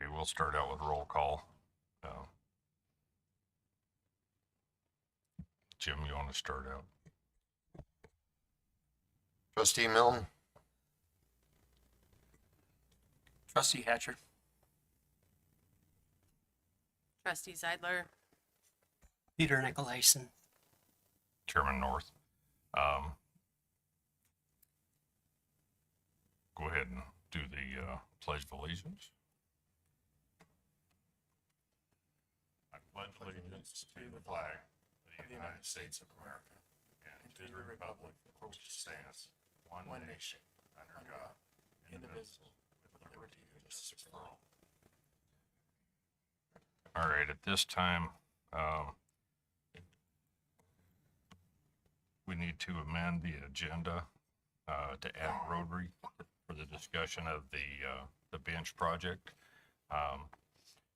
Okay, we'll start out with roll call. Jim, you want to start out? Trustee Milne, Trustee Hatcher. Trustee Zeidler. Peter Nicolaisen. Chairman North. Go ahead and do the Pledge of Allegiance. I pledge allegiance to the flag of the United States of America and to the republic for which it stands, one nation, under God, indivisible, with liberty and justice for all. All right, at this time, we need to amend the agenda to add Rotary for the discussion of the bench project.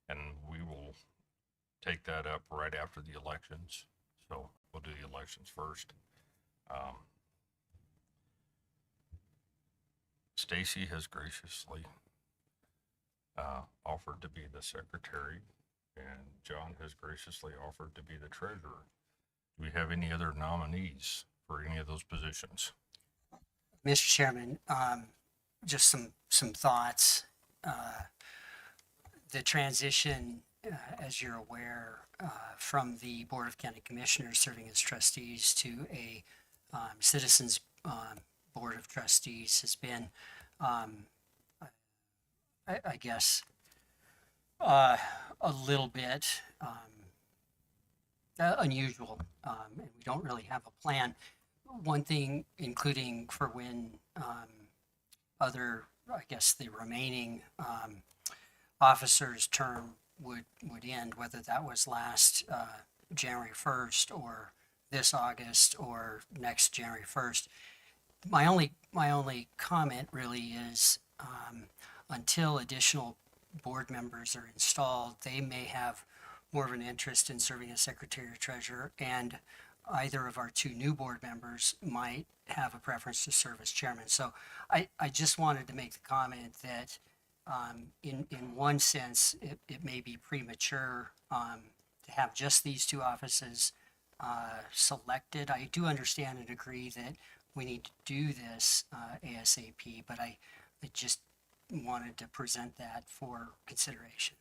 And we will take that up right after the elections. So we'll do the elections first. Stacy has graciously offered to be the secretary, and John has graciously offered to be the treasurer. Do we have any other nominees for any of those positions? Mr. Chairman, just some thoughts. The transition, as you're aware, from the Board of County Commissioners serving as trustees to a Citizens Board of Trustees has been, I guess, a little bit unusual, and we don't really have a plan. One thing, including for when other, I guess, the remaining officers' term would end, whether that was last January 1st or this August or next January 1st. My only comment really is until additional board members are installed, they may have more of an interest in serving as secretary or treasurer, and either of our two new board members might have a preference to serve as chairman. So I just wanted to make the comment that in one sense, it may be premature to have just these two offices selected. I do understand and agree that we need to do this ASAP, but I just wanted to present that for consideration.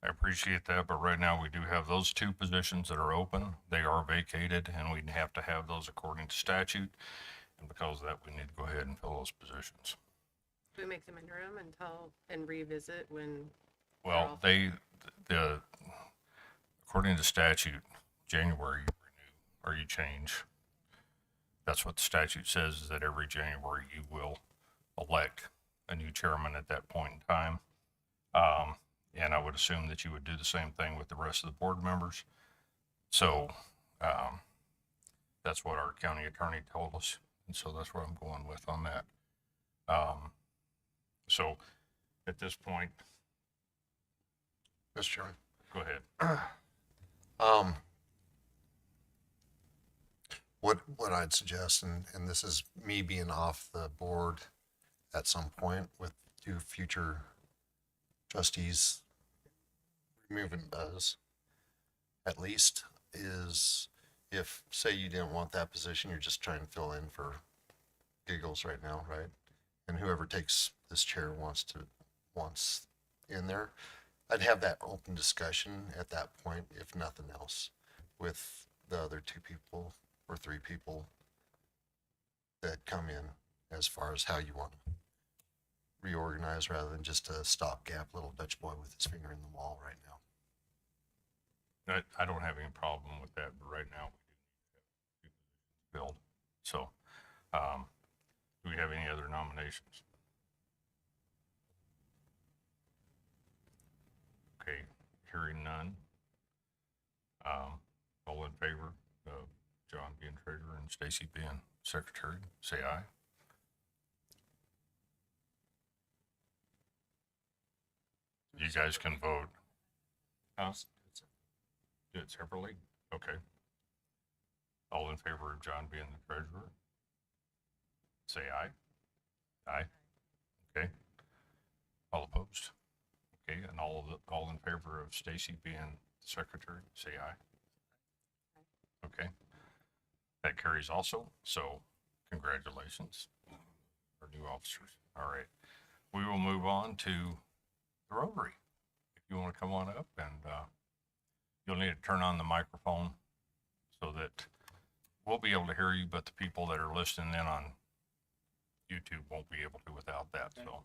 I appreciate that, but right now we do have those two positions that are open. They are vacated, and we have to have those according to statute. And because of that, we need to go ahead and fill those positions. Do we make them interim and revisit when? Well, according to statute, January you renew or you change. That's what the statute says, is that every January you will elect a new chairman at that point in time. And I would assume that you would do the same thing with the rest of the board members. So that's what our county attorney told us. And so that's what I'm going with on that. So at this point, Mr. Chairman. go ahead. What I'd suggest, and this is me being off the board at some point with two future trustees removing buzz, at least, is if, say, you didn't want that position, you're just trying to fill in for giggles right now, right? And whoever takes this chair wants in there, I'd have that open discussion at that point, if nothing else, with the other two people or three people that come in, as far as how you want to reorganize rather than just a stopgap little Dutch boy with his finger in the wall right now. I don't have any problem with that, but right now we do need to have two positions filled. So, do we have any other nominations? Okay, hearing none. All in favor of John being treasurer and Stacy being secretary, say aye. You guys can vote. Huh? Do it separately? Okay. All in favor of John being the treasurer? Say aye. Aye. Okay. All opposed? Okay, and all in favor of Stacy being secretary, say aye. Okay. That carries also, so congratulations, our new officers. All right. We will move on to the Rotary. If you want to come on up, and you'll need to turn on the microphone so that we'll be able to hear you, but the people that are listening in on YouTube won't be able to without that, so.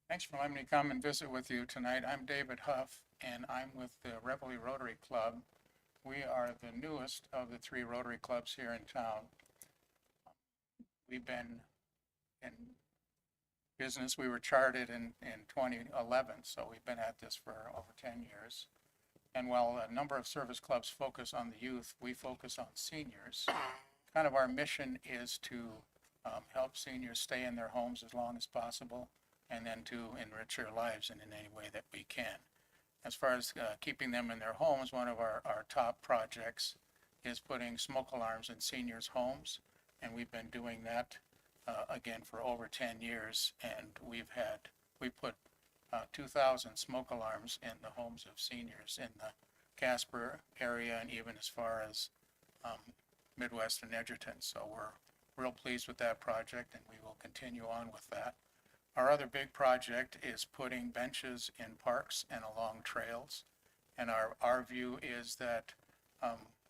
Thanks for letting me come and visit with you tonight. I'm David Huff, and I'm with the Reveille Rotary Club. We are the newest of the 3 Rotary clubs here in town. We've been in business. We were chartered in 2011, so we've been at this for over 10 years. And while a number of service clubs focus on the youth, we focus on seniors. Kind of our mission is to help seniors stay in their homes as long as possible, and then to enrich their lives in any way that we can. As far as keeping them in their homes, one of our top projects is putting smoke alarms in seniors' homes, and we've been doing that again for over 10 years, and we put 2,000 smoke alarms in the homes of seniors in the Casper area, and even as far as Midwest and Edgerton. So we're real pleased with that project, and we will continue on with that. Our other big project is putting benches in parks and along trails. And our view is that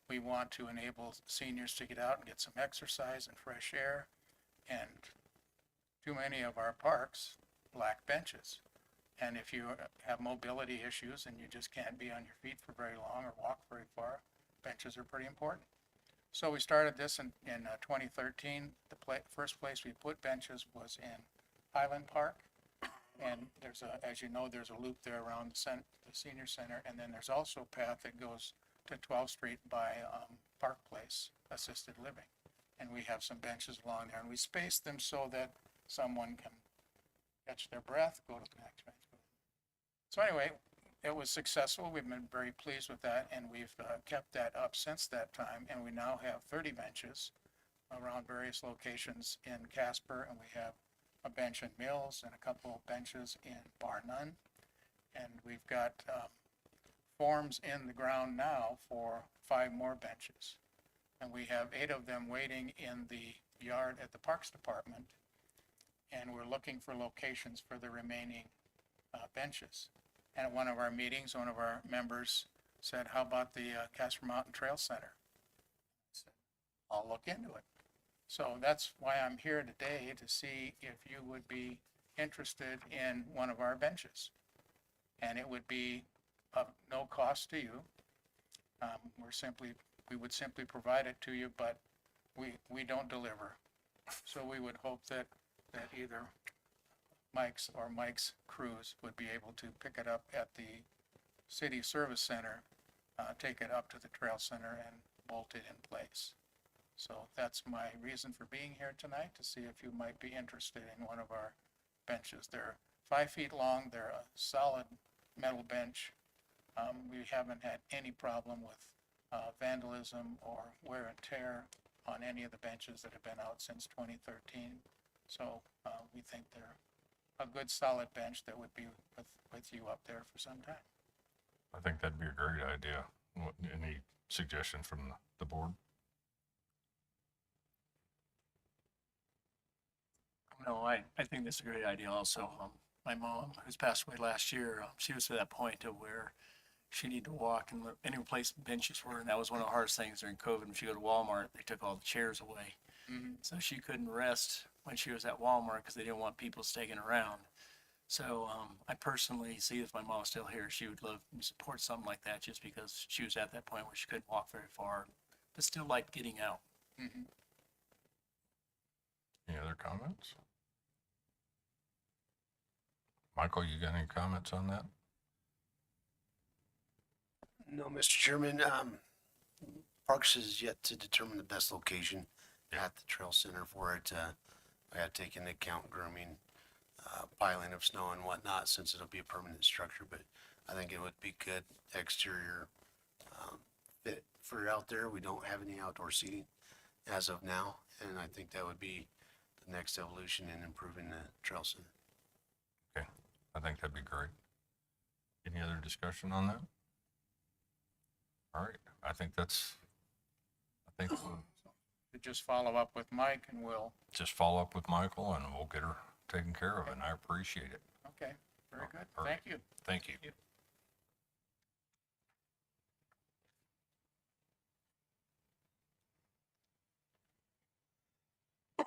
we want to enable seniors to get out and get some exercise and fresh air. And too many of our parks lack benches. And if you have mobility issues and you just can't be on your feet for very long or walk very far, benches are pretty important. So we started this in 2013. The first place we put benches was in Highland Park, and as you know, there's a loop there around the senior center, and then there's also a path that goes to 12th Street by Park Place Assisted Living, and we have some benches along there, and we space them so that someone can catch their breath, go to the next bench. So anyway, it was successful. We've been very pleased with that, and we've kept that up since that time, and we now have 30 benches around various locations in Casper, and we have a bench in Mills and a couple of benches in Bar None. And we've got forms in the ground now for 5 more benches. And we have 8 of them waiting in the yard at the Parks Department. And we're looking for locations for the remaining benches. And at one of our meetings, one of our members said, "How about the Casper Mountain Trail Center?" I said, "I'll look into it." So that's why I'm here today, to see if you would be interested in one of our benches. And it would be of no cost to you. We would simply provide it to you, but we don't deliver. So we would hope that either Mike's or Mike's crews would be able to pick it up at the city service center, take it up to the trail center and bolt it in place. So that's my reason for being here tonight, to see if you might be interested in one of our benches. They're 5 feet long. They're a solid metal bench. We haven't had any problem with vandalism or wear and tear on any of the benches that have been out since 2013. So we think they're a good solid bench that would be with you up there for some time. I think that'd be a great idea. Any suggestion from the board? No, I think that's a great idea also. My mom, who's passed away last year, she was to that point of where she needed to walk and any place benches were, and that was one of the hardest things during COVID. When she go to Walmart, they took all the chairs away. Mm-hmm. So she couldn't rest when she was at Walmart because they didn't want people sticking around. So I personally see if my mom's still here, she would love to support something like that, just because she was at that point where she couldn't walk very far, but still liked getting out. Mm-hmm. Any other comments? Michael, you got any comments on that? No, Mr. Chairman, Parks is yet to determine the best location at the trail center for it. I had taken into account grooming, piling of snow and whatnot, since it'll be a permanent structure, but I think it would be good exterior fit for out there. We don't have any outdoor seating as of now, and I think that would be the next evolution in improving the trail center. Okay, I think that'd be great. Any other discussion on that? All right, I think we'll To just follow up with Mike and we'll, just follow up with Michael and we'll get her taken care of, and I appreciate it. okay, very good. All right. Thank you. Thank you.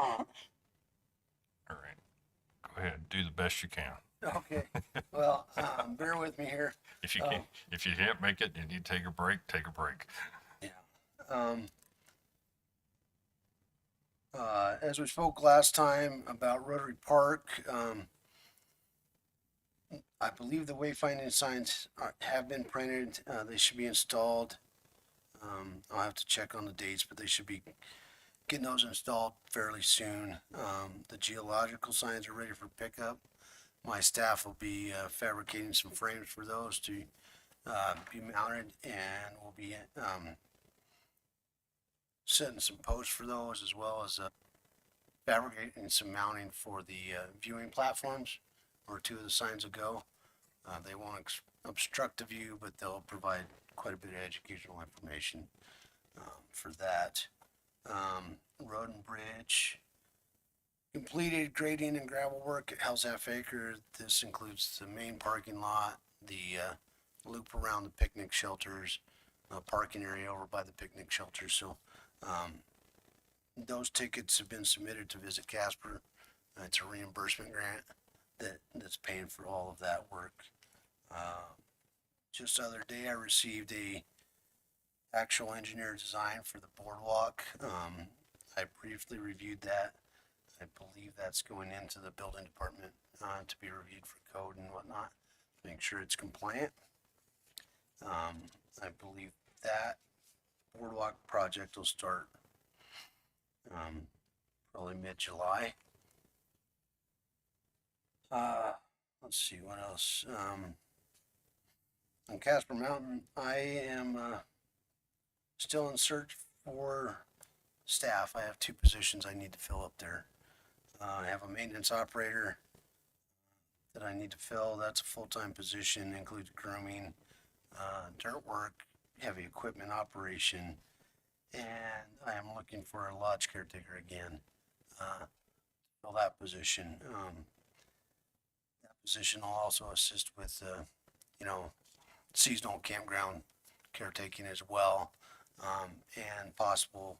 All right, go ahead, do the best you can. Okay, well, bear with me here. If you can't, if you can't make it, you need to take a break, take a break. As we spoke last time about Rotary Park, I believe the wayfinding signs have been printed. They should be installed. I'll have to check on the dates, but they should be getting those installed fairly soon. The geological signs are ready for pickup. My staff will be fabricating some frames for those to be mounted, and we'll be setting some posts for those, as well as fabricating some mounting for the viewing platforms where two of the signs will go. They won't obstruct the view, but they'll provide quite a bit of educational information for that. Road and bridge. Completed grading and gravel work at Hell's Half Acre. This includes the main parking lot, the loop around the picnic shelters, parking area over by the picnic shelters. So those tickets have been submitted to Visit Casper. It's a reimbursement grant that's paying for all of that work. Just the other day, I received a actual engineer design for the boardwalk. I briefly reviewed that. I believe that's going into the building department to be reviewed for code and whatnot, make sure it's compliant. I believe that boardwalk project will start probably mid-July. Let's see what else. On Casper Mountain, I am still in search for staff. I have 2 positions I need to fill up there. I have a maintenance operator that I need to fill. That's a full-time position, includes grooming, dirt work, heavy equipment operation, and I am looking for a lodge caretaker again. Fill that position. That position will also assist with, seasonal campground caretaking as well, and possible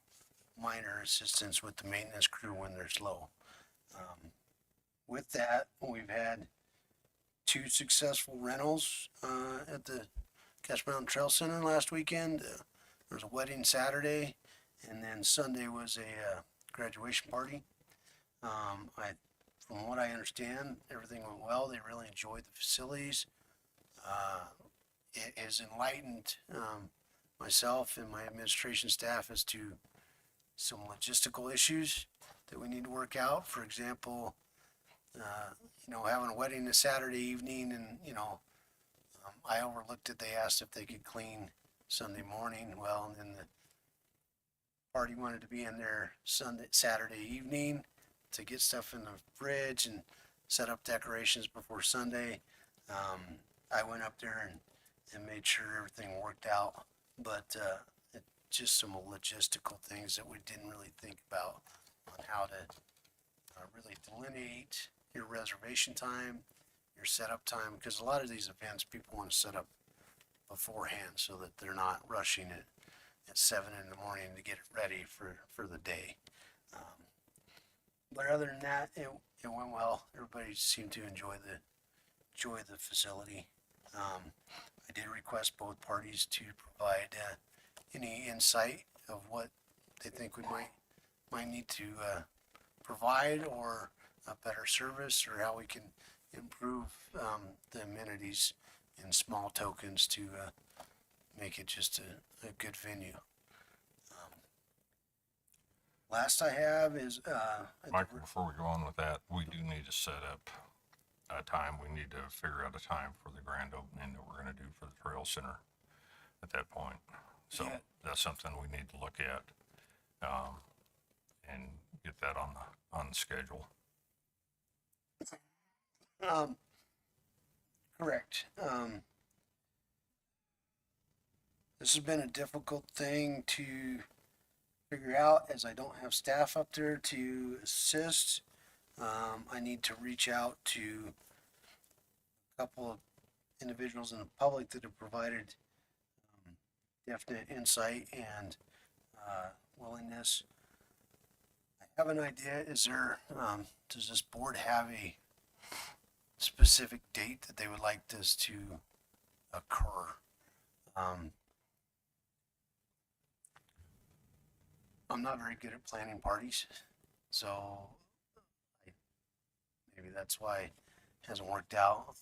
minor assistance with the maintenance crew when they're slow. With that, we've had 2 successful rentals at the Casper Mountain Trail Center last weekend. There was a wedding Saturday, and then Sunday was a graduation party. From what I understand, everything went well. They really enjoyed the facilities. It has enlightened myself and my administration staff as to some logistical issues that we need to work out. For example, having a wedding this Saturday evening, and I overlooked it. They asked if they could clean Sunday morning. Well, and then the party wanted to be in there Saturday evening to get stuff in the fridge and set up decorations before Sunday. I went up there and made sure everything worked out, but just some logistical things that we didn't really think about on how to really delineate your reservation time, your setup time, because a lot of these events people want to set up beforehand so that they're not rushing it at 7 in the morning to get it ready for the day. But other than that, it went well. Everybody seemed to enjoy the facility. I did request both parties to provide any insight of what they think we might need to provide, or a better service, or how we can improve the amenities and small tokens to make it just a good venue. Last I have is Michael, before we go on with that, we do need to set up a time. We need to figure out a time for the grand opening that we're going to do for the Trail Center at that point. So Yeah. that's something we need to look at and get that on the schedule. Correct. This has been a difficult thing to figure out as I don't have staff up there to assist. I need to reach out to a couple of individuals in the public that have provided definite insight and willingness. I have an idea. Does this board have a specific date that they would like this to occur? I'm not very good at planning parties, so maybe that's why it hasn't worked out.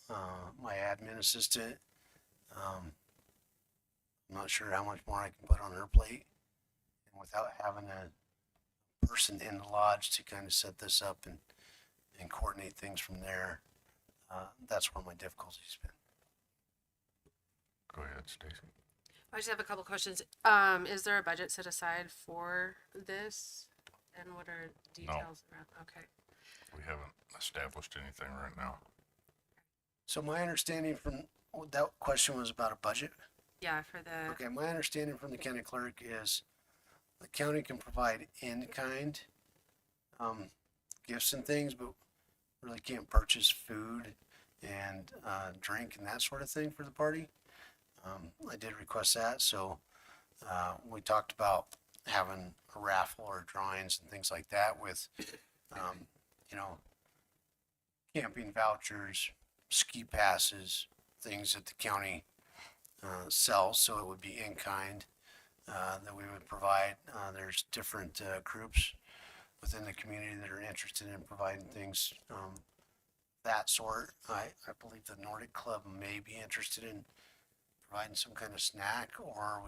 My admin assistant, I'm not sure how much more I can put on her plate. And without having a person in the lodge to kind of set this up and coordinate things from there, that's where my difficulty's been. Go ahead, Stacy. I just have a couple questions. Is there a budget set aside for this? And what are details around? Okay. We haven't established anything right now. So my understanding from, that question was about a budget? Yeah, for the, Okay, my understanding from the county clerk is the county can provide in-kind gifts and things, but really can't purchase food and drink and that sort of thing for the party. I did request that, so we talked about having a raffle or drawings and things like that with, you know, camping vouchers, ski passes, things that the county sells, so it would be in kind that we would provide. There's different groups within the community that are interested in providing things that sort. I believe the Nordic Club may be interested in providing some kind of snack, or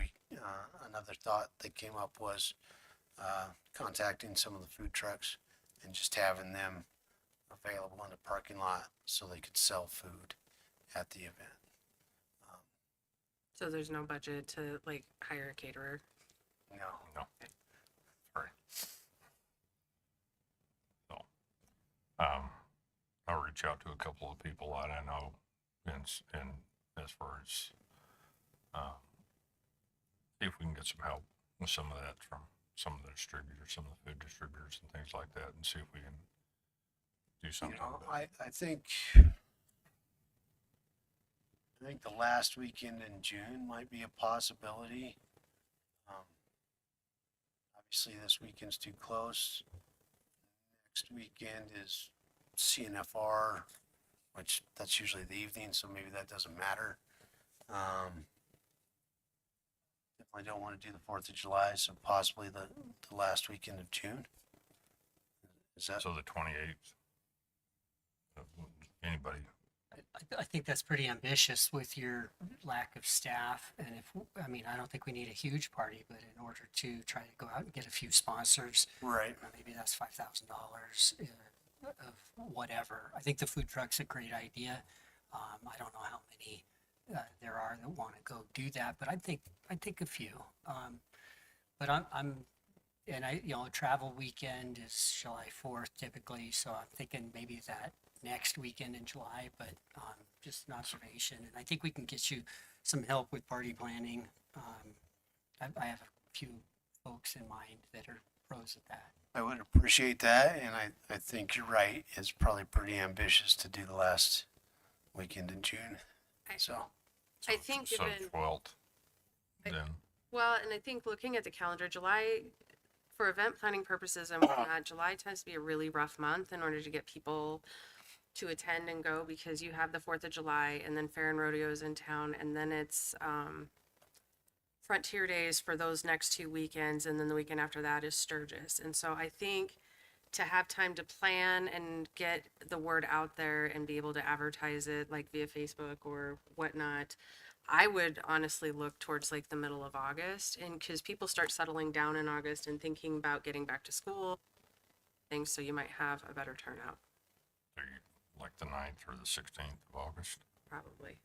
another thought that came up was contacting some of the food trucks and just having them available in the parking lot so they could sell food at the event. so there's no budget to like hire a caterer? No. No. Sorry. So, I'll reach out to a couple of people that I know and as far as, see if we can get some help with some of that from some of the distributors, some of the food distributors and things like that, and see if we can do You something. know, about it. I think the last weekend in June might be a possibility. Obviously, this weekend's too close. Next weekend is CNFR, which that's usually the evening, so maybe that doesn't matter. Definitely don't want to do the 4th of July, so possibly the last weekend of June. Is that? So the 28th, anybody, I think that's pretty ambitious with your lack of staff. And I mean, I don't think we need a huge party, but in order to try to go out and get a few sponsors, Right. maybe that's $5,000 of whatever. I think the food truck's a great idea. I don't know how many there are that want to go do that, but I think a few. But and a travel weekend is July 4th typically, so I'm thinking maybe that next weekend in July, but just an observation. And I think we can get you some help with party planning. I have a few folks in mind that are pros at that. I would appreciate that, and I think you're right. It's probably pretty ambitious to do the last weekend in June. So, I think so given, 12th, I- then, well, and I think looking at the calendar, July, for event planning purposes and whatnot, July tends to be a really rough month in order to get people to attend and go, because you have the 4th of July and then Fair and Rodeo's in town, and then it's Frontier Days for those next 2 weekends, and then the weekend after that is Sturgis. And so I think to have time to plan and get the word out there and be able to advertise it like via Facebook or whatnot, I would honestly look towards like the middle of August, and because people start settling down in August and thinking about getting back to school things, so you might have a better turnout, like the 9th or the 16th of August. probably.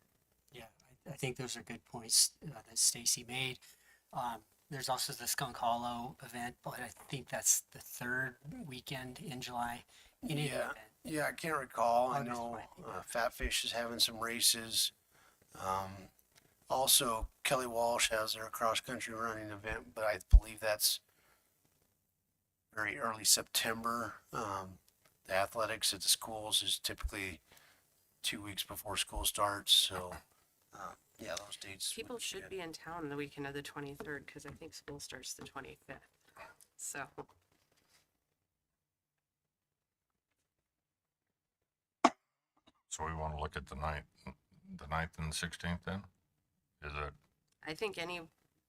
Yeah, I think those are good points that Stacy made. There's also the Skunk Hollow event, but I think that's the 3rd weekend in July. In any event. yeah, I can't recall. I August know 20th. Fat Fish is having some races. Also, Kelly Walsh has their cross-country running event, but I believe that's very early September. The athletics at the schools is typically 2 weeks before school starts, so, yeah, those dates. would People should good. be in town the weekend of the 23rd because I think school starts the 25th. So So we want to look at the 9th and the 16th then? Is it, I think any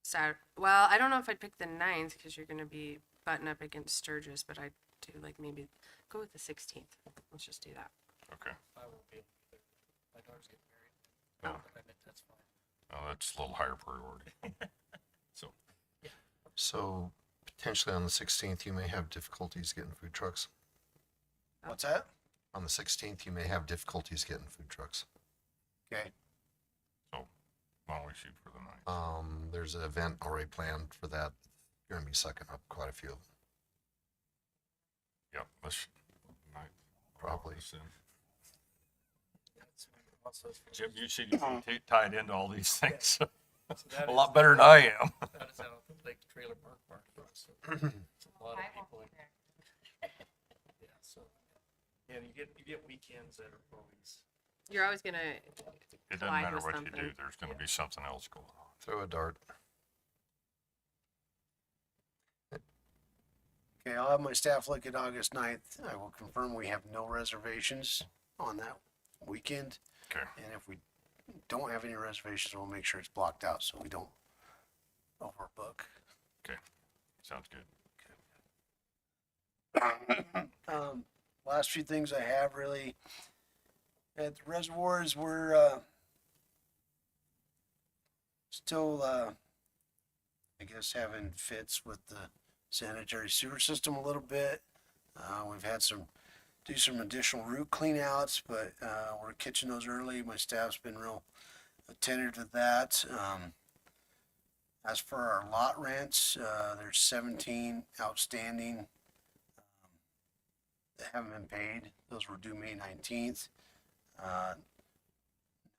Saturday. Well, I don't know if I'd pick the 9th because you're going to be butting up against Sturgis, but I'd do like maybe go with the 16th. Let's just do that. okay. I won't be able to be there. My daughter's getting married. Oh. But I meant that's fine. Oh, that's a little higher priority. So, So potentially on the 16th, you may have difficulties getting food trucks. What's that? On the 16th, you may have difficulties getting food trucks. Okay. why don't we shoot for the 9th? There's an event already planned for that. You're gonna be sucking up quite a few of them. Yep, let's, 9th. Probably. This in. That's also for- Jim, you said you were tied into all these things So that a is- lot better than I am. That is out at the Lake Trailer Park for us. So it's a lot of people. Yeah, so, yeah, you get weekends that are always, You're always going to It doesn't collide matter with what something. you do, there's gonna be something else going on. Throw a dart. Okay, I'll have my staff look at August 9th. I will confirm we have no reservations on that weekend. Okay, And if we don't have any reservations, we'll make sure it's blocked out so we don't overbook. sounds good. Last few things I have really at the reservoirs, we're still I guess having fits with the sanitary sewer system a little bit. We've had do some additional root clean outs, but we're catching those early. My staff's been real attentive to that. As for our lot rents, there's 17 outstanding that haven't been paid. Those were due May 19th.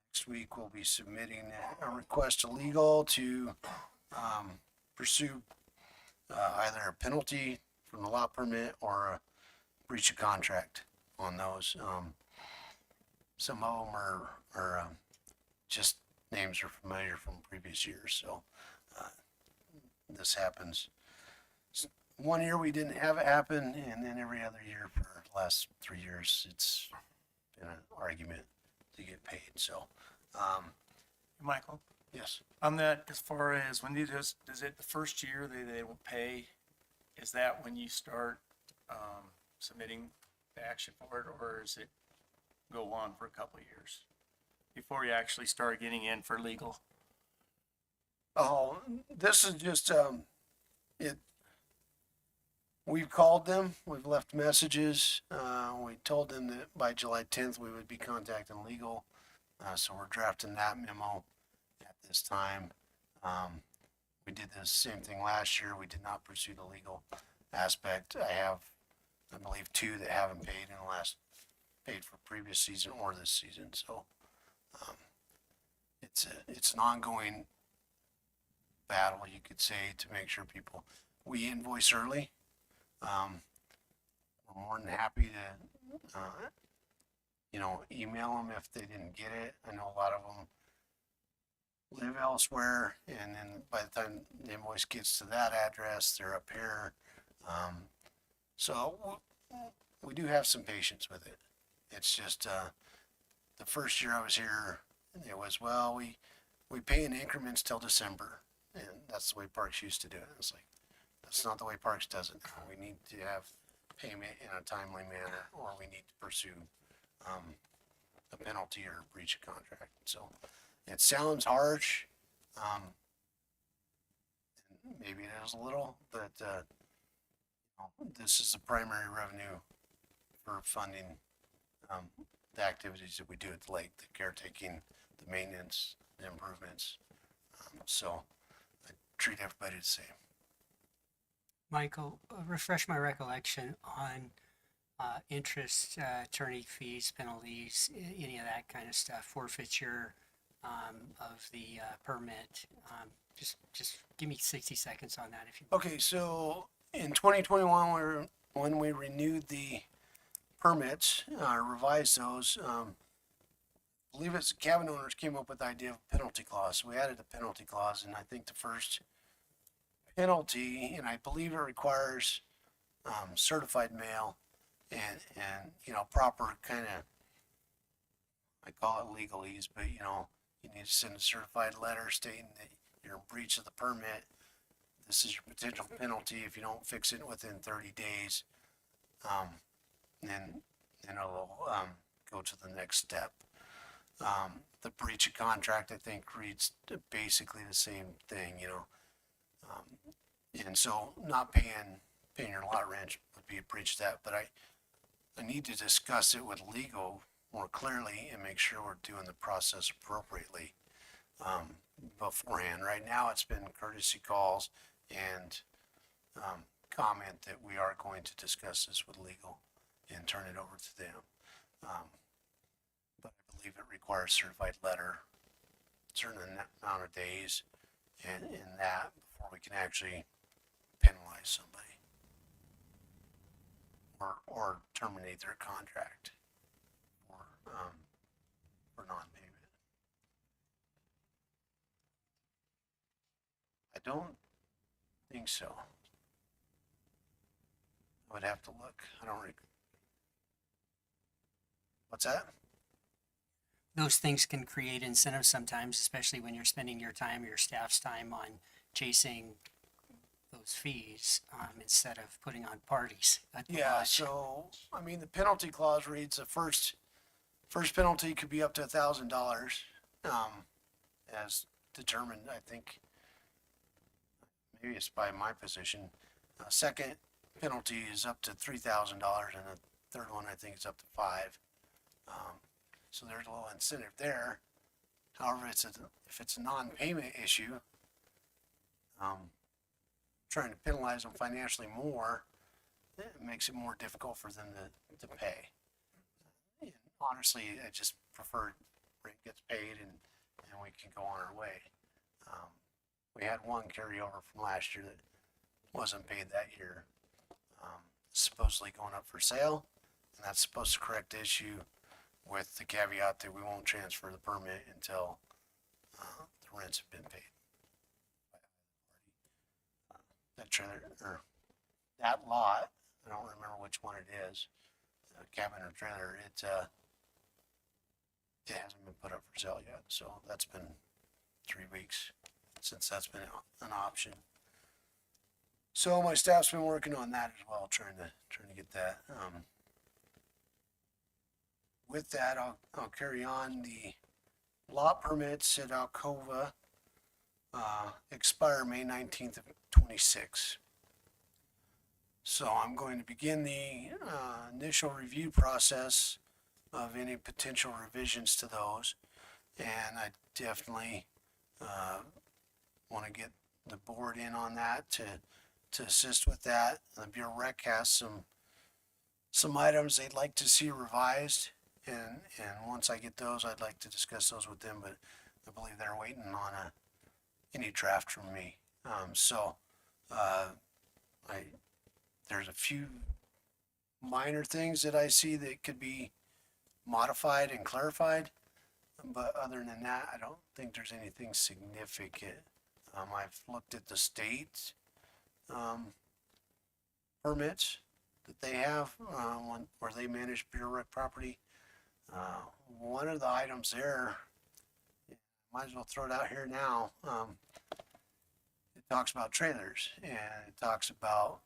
Next week, we'll be submitting a request to legal to pursue either a penalty from the lot permit or a breach of contract on those. Some of them are just names are familiar from previous years, so this happens. One year we didn't have it happen, and then every other year for the last 3 years, it's been an argument to get paid. So, Michael, yes. on that, as far as when you just, is it the first year they will pay? Is that when you start, submitting the action for it, or is it go on for a couple of years before you actually start getting in for legal? Oh, this is just, we've called them, we've left messages, we told them that by July 10th, we would be contacting legal. So we're drafting that memo at this time. We did the same thing last year. We did not pursue the legal aspect. I believe 2 that haven't paid in the last, paid for previous season or this season. So, it's an ongoing battle, you could say, to make sure we invoice early. We're more than happy to, email them if they didn't get it. I know a lot of them live elsewhere, and then by the time the invoice gets to that address, they're up here. So we do have some patience with it. It's just, the first year I was here, it was, well, we pay in increments till December, and that's the way Parks used to do it. It's like, that's not the way Parks does it now. We need to have payment in a timely manner, or we need to pursue a penalty or breach of contract. So it sounds harsh. Maybe it is a little, but this is the primary revenue for funding the activities that we do at the lake, the caretaking, the maintenance, the improvements. So I treat everybody the same. Michael, refresh my recollection on interest, attorney fees, penalties, any of that kind of stuff, forfeiture, of the permit. Just give me 60 seconds on that if you. Okay, so in 2021, when we renewed the permits, revised those, I believe it's the cabin owners came up with the idea of penalty clause. We added a penalty clause, and I think the first penalty, and I believe it requires certified mail and proper kind of, I call it legalese, but you need to send a certified letter stating that you're in breach of the permit. This is your potential penalty if you don't fix it within 30 days. Then it'll go to the next step. The breach of contract, I think, reads basically the same thing, and so not paying your lot rent would be a breach of that. But I need to discuss it with legal more clearly and make sure we're doing the process appropriately beforehand. Right now, it's been courtesy calls and comment that we are going to discuss this with legal and turn it over to them. But I believe it requires certified letter, certain amount of days, and that before we can actually penalize somebody or terminate their contract for non-payment. I don't think so. I would have to look. I don't. What's that? Those things can create incentives sometimes, especially when you're spending your time, your staff's time on chasing those fees instead of putting on parties at the Yeah, lodge. so, I mean, the penalty clause reads the first penalty could be up to $1,000, as determined, I think, maybe it's by my position. Second penalty is up to $3,000, and the third one, I think, is up to $5,000. So there's a little incentive there. However, if it's a non-payment issue, trying to penalize them financially more, it makes it more difficult for them to pay. And honestly, I just prefer rent gets paid and we can go on our way. We had one carryover from last year that wasn't paid that year, supposedly going up for sale, and that's supposed to correct the issue with the caveat that we won't transfer the permit until the rents have been paid. That trailer, or that lot, I don't remember which one it is, cabin or trailer, it hasn't been put up for sale yet, so that's been 3 weeks since that's been an option. So my staff's been working on that as well, trying to get that. With that, I'll carry on. The lot permits at Alcova expire May 19th of 26. So I'm going to begin the initial review process of any potential revisions to those, and I definitely want to get the board in on that to assist with that. The Bureau Rec has some items they'd like to see revised, and once I get those, I'd like to discuss those with them, but I believe they're waiting on any draft from me. There's a few minor things that I see that could be modified and clarified, but other than that, I don't think there's anything significant. I've looked at the state permits that they have where they manage Bureau Rec property. One of the items there, might as well throw it out here now. It talks about trailers, and it talks about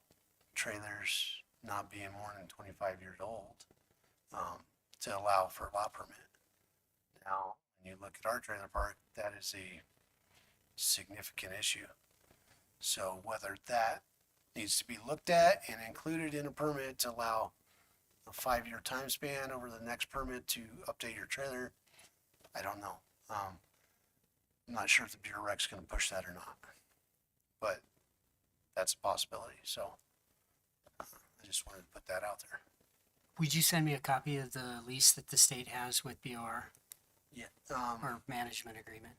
trailers not being more than 25 years old to allow for a lot permit. Now, when you look at our trailer park, that is a significant issue. So whether that needs to be looked at and included in a permit to allow a 5-year time span over the next permit to update your trailer, I don't know. I'm not sure if the Bureau Rec's going to push that or not, but that's a possibility. So I just wanted to put that out there. Would you send me a copy of the lease that the state has with BR? Yeah, or management agreement?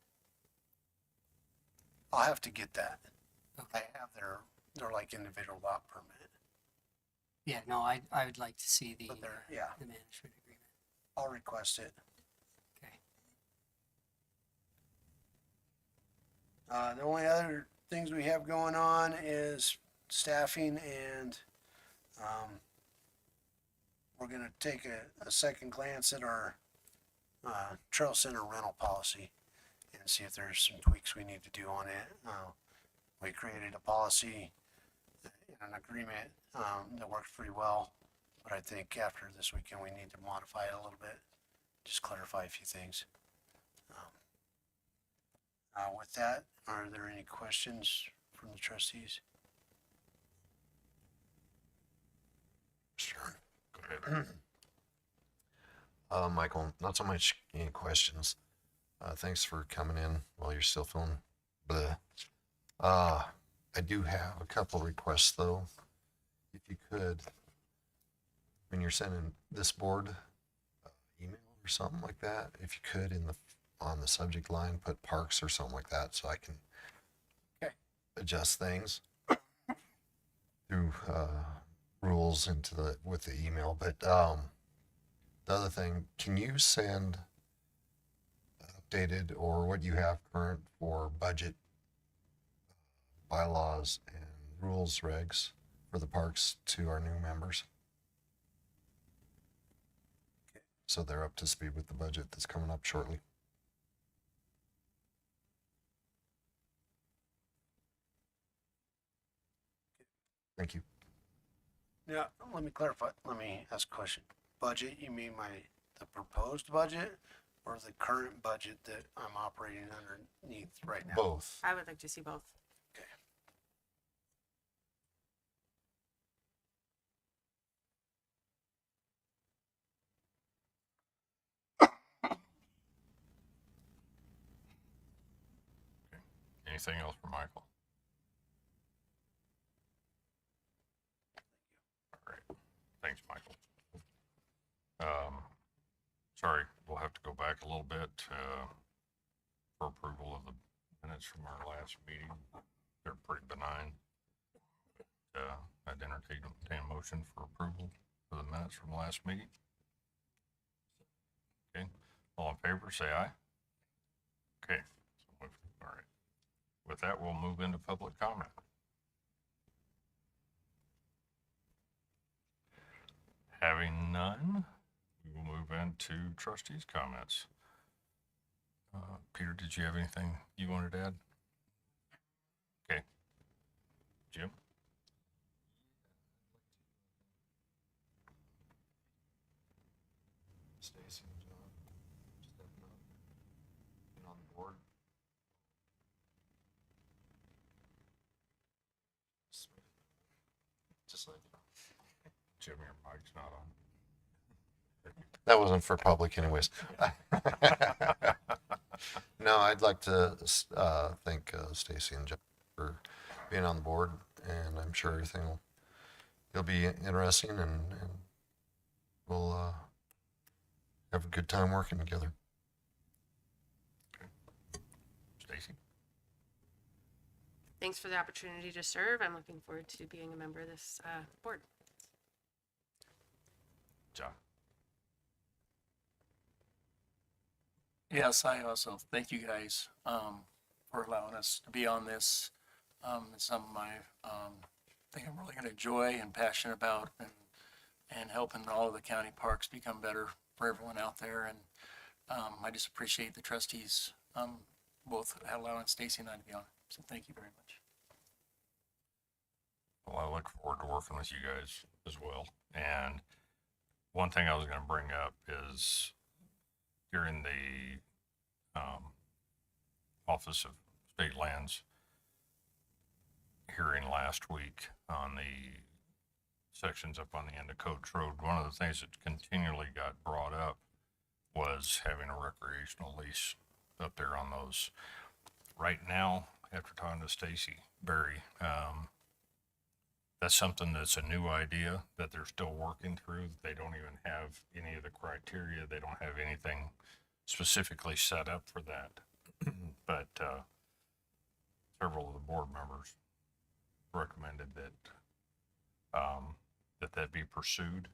I'll have to get that. Okay. I have their like individual lot permit. Yeah, no, I would like to see the, But they're, yeah, the management agreement. I'll request it. Okay. The only other things we have going on is staffing and, we're gonna take a second glance at our, trail center rental policy and see if there's some tweaks we need to do on it. We created a policy and an agreement, that works pretty well, but I think after this weekend, we need to modify it a little bit, just clarify a few things. With that, are there any questions from the trustees? Sure. Go ahead. Michael, not so much any questions. Thanks for coming in while you're still feeling bleh. I do have a couple requests though. If you could, when you're sending this board email or something like that, if you could on the subject line, put parks or something like that so I can adjust things through rules with the email. But the other thing, can you send updated or what you have current for budget bylaws and rules regs for the parks to our new members? So they're up to speed with the budget that's coming up shortly. Thank you. Yeah, let me clarify, let me ask a question. Budget, you mean the proposed budget or the current budget that I'm operating underneath right now? Both. I would like to see both. Okay. Anything else for Michael? All right. Thanks, Michael. Sorry, we'll have to go back a little bit for approval of the minutes from our last meeting. They're pretty benign. I'd entertain a motion for approval of the minutes from the last meeting. Okay, all in favor, say aye. Okay, all right. With that, we'll move into public comment. Having none, we will move into trustees' comments. Peter, did you have anything you wanted to add? Okay. Jim? Stacy and John stepping up and on the board. Just like Jim, your mic's not on. that wasn't for public anyways. No, I'd like to thank Stacy and John for being on the board, and I'm sure everything will be interesting, and we'll have a good time working together. Stacy? Thanks for the opportunity to serve. I'm looking forward to being a member of this board. John? Yes, I also thank you guys for allowing us to be on this. It's something I think I'm really going to enjoy and passionate about, and helping all of the county parks become better for everyone out there. And I just appreciate the trustees both allowing Stacy and I to be on. So thank you very much. Well, I look forward to working with you guys as well. And one thing I was going to bring up is during the Office of State Lands hearing last week on the sections up on the end of Coach Road, one of the things that continually got brought up was having a recreational lease up there on those. Right now, after talking to Stacy Berry, that's something that's a new idea that they're still working through. They don't even have any of the criteria. They don't have anything specifically set up for that. But several of the board members recommended that be pursued.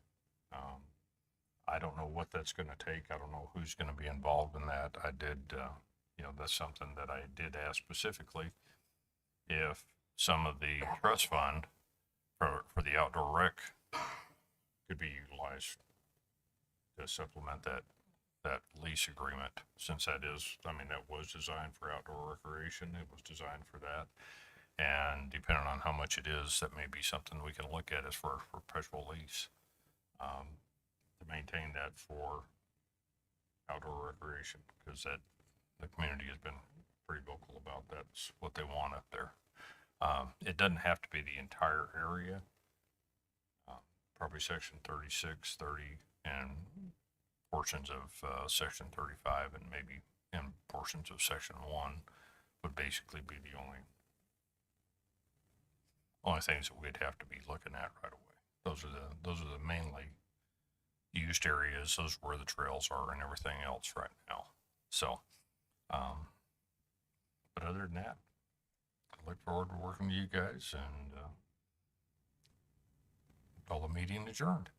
I don't know what that's going to take. I don't know who's going to be involved in that. I did, that's something that I did ask specifically if some of the trust fund for the outdoor rec could be utilized to supplement that lease agreement, since that was designed for outdoor recreation. It was designed for that. And depending on how much it is, that may be something we can look at as for a perpetual lease, to maintain that for outdoor recreation, because the community has been pretty vocal about that's what they want up there. It doesn't have to be the entire area. Probably section 36, 30, and portions of section 35, and maybe in portions of section 1 would basically be the only things that we'd have to be looking at right away. Those are the mainly used areas. Those are where the trails are and everything else right now. So, but other than that, I look forward to working with you guys, and call the meeting adjourned.